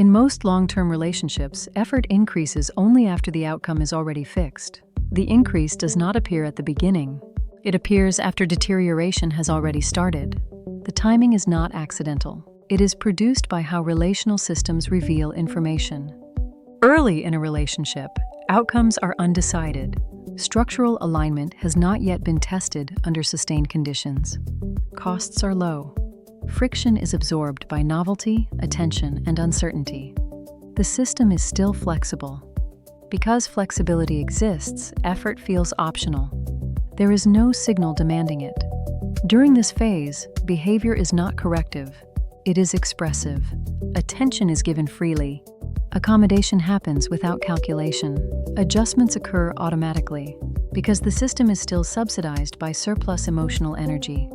In most long-term relationships, effort increases only after the outcome is already fixed. The increase does not appear at the beginning. It appears after deterioration has already started. The timing is not accidental. It is produced by how relational systems reveal information. Early in a relationship, outcomes are undecided. Structural alignment has not yet been tested under sustained conditions. Costs are low. Friction is absorbed by novelty, attention, and uncertainty. The system is still flexible. Because flexibility exists, effort feels optional. There is no signal demanding it. During this phase, behavior is not corrective. It is expressive. Attention is given freely. Accommodation happens without calculation. Adjustments occur automatically because the system is still subsidized by surplus emotional energy.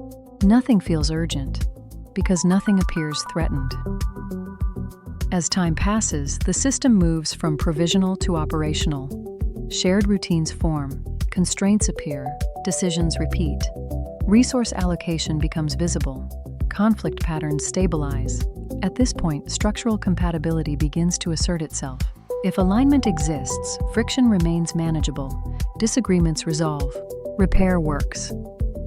Nothing feels urgent because nothing appears threatened. As time passes, the system moves from provisional to operational. Shared routines form, constraints appear, decisions repeat. Resource allocation becomes visible. Conflict patterns stabilize. At this point, structural compatibility begins to assert itself. If alignment exists, friction remains manageable. Disagreements resolve. Repair works.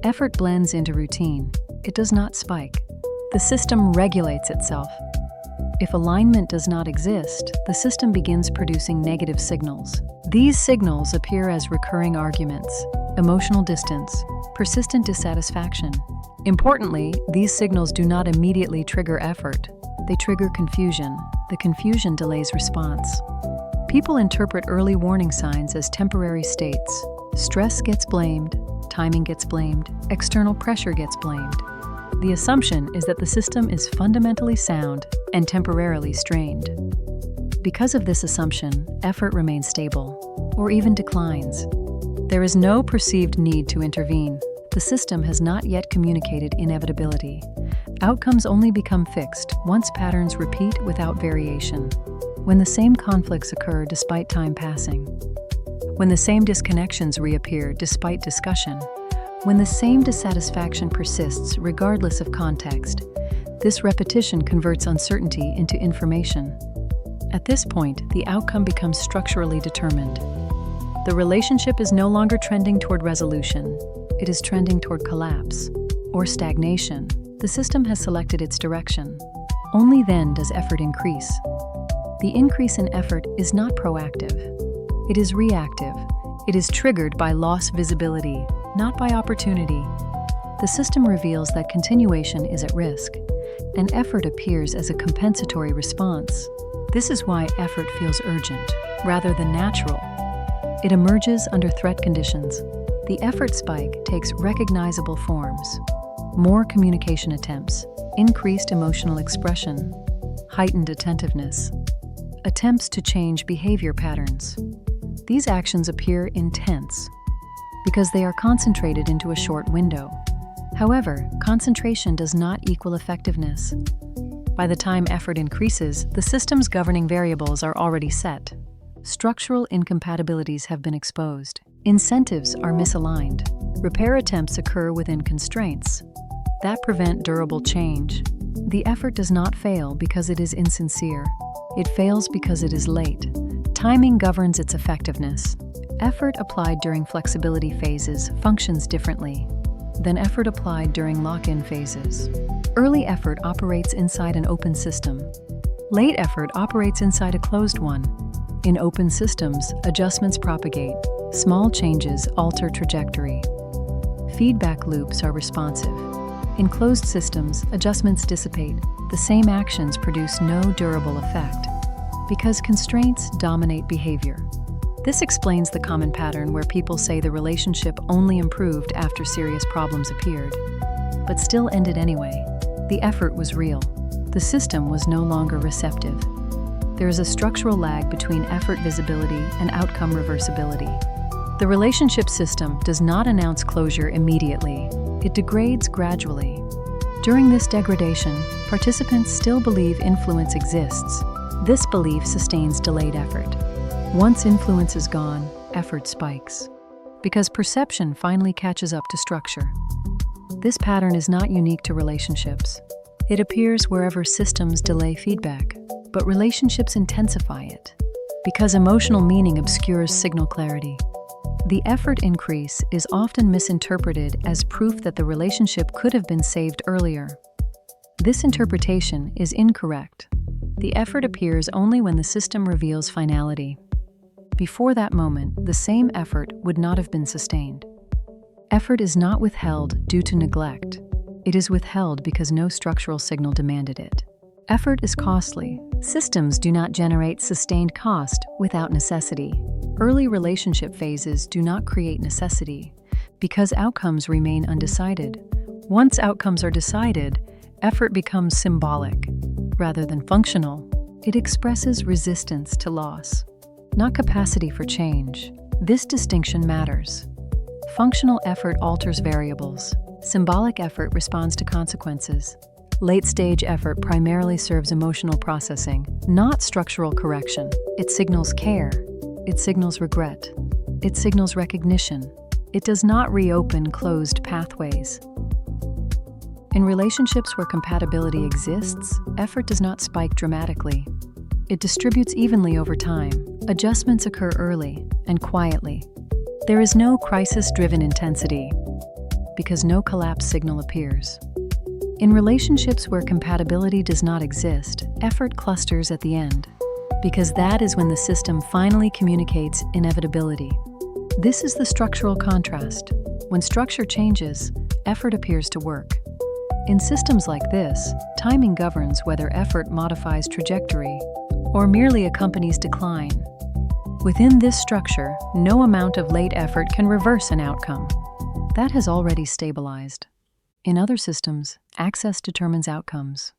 Effort blends into routine. It does not spike. The system regulates itself. If alignment does not exist, the system begins producing negative signals. These signals appear as recurring arguments, emotional distance, persistent dissatisfaction. Importantly, these signals do not immediately trigger effort. They trigger confusion. The confusion delays response. People interpret early warning signs as temporary states. Stress gets blamed, timing gets blamed, external pressure gets blamed. The assumption is that the system is fundamentally sound and temporarily strained. Because of this assumption, effort remains stable, or even declines. There is no perceived need to intervene. The system has not yet communicated inevitability. Outcomes only become fixed once patterns repeat without variation. When the same conflicts occur despite time passing. When the same disconnections reappear despite discussion. When the same dissatisfaction persists regardless of context. This repetition converts uncertainty into information. At this point, the outcome becomes structurally determined. The relationship is no longer trending toward resolution. It is trending toward collapse or stagnation. The system has selected its direction. Only then does effort increase. The increase in effort is not proactive. It is reactive. It is triggered by lost visibility, not by opportunity. The system reveals that continuation is at risk, and effort appears as a compensatory response. This is why effort feels urgent, rather than natural. It emerges under threat conditions. The effort spike takes recognizable forms. More communication attempts, increased emotional expression, heightened attentiveness, attempts to change behavior patterns. These actions appear intense because they are concentrated into a short window. However, concentration does not equal effectiveness. By the time effort increases, the system's governing variables are already set. Structural incompatibilities have been exposed. Incentives are misaligned. Repair attempts occur within constraints that prevent durable change. The effort does not fail because it is insincere. It fails because it is late. Timing governs its effectiveness. Effort applied during flexibility phases functions differently than effort applied during lock-in phases. Early effort operates inside an open system. Late effort operates inside a closed one. In open systems, adjustments propagate. Small changes alter trajectory. Feedback loops are responsive. In closed systems, adjustments dissipate. The same actions produce no durable effect because constraints dominate behavior. This explains the common pattern where people say the relationship only improved after serious problems appeared, but still ended anyway. The effort was real. The system was no longer receptive. There is a structural lag between effort visibility and outcome reversibility. The relationship system does not announce closure immediately. It degrades gradually. During this degradation, participants still believe influence exists. This belief sustains delayed effort. Once influence is gone, effort spikes, because perception finally catches up to structure. This pattern is not unique to relationships. It appears wherever systems delay feedback. but relationships intensify it because emotional meaning obscures signal clarity. The effort increase is often misinterpreted as proof that the relationship could have been saved earlier. This interpretation is incorrect. The effort appears only when the system reveals finality. Before that moment, the same effort would not have been sustained. Effort is not withheld due to neglect. It is withheld because no structural signal demanded it. Effort is costly. Systems do not generate sustained cost without necessity. Early relationship phases do not create necessity because outcomes remain undecided. Once outcomes are decided, effort becomes symbolic rather than functional. It expresses resistance to loss, not capacity for change. This distinction matters. Functional effort alters variables. Symbolic effort responds to consequences. Late-stage effort primarily serves emotional processing, not structural correction. It signals care. It signals regret. It signals recognition. It does not reopen closed pathways. In relationships where compatibility exists, effort does not spike dramatically. It distributes evenly over time. Adjustments occur early and quietly. There is no crisis-driven intensity because no collapse signal appears. In relationships where compatibility does not exist, effort clusters at the end because that is when the system finally communicates inevitability. This is the structural contrast. When structure changes, effort appears to work. In systems like this, timing governs whether effort modifies trajectory or merely accompanies decline. Within this structure, no amount of late effort can reverse an outcome. That has already stabilized. In other systems, access determines outcomes.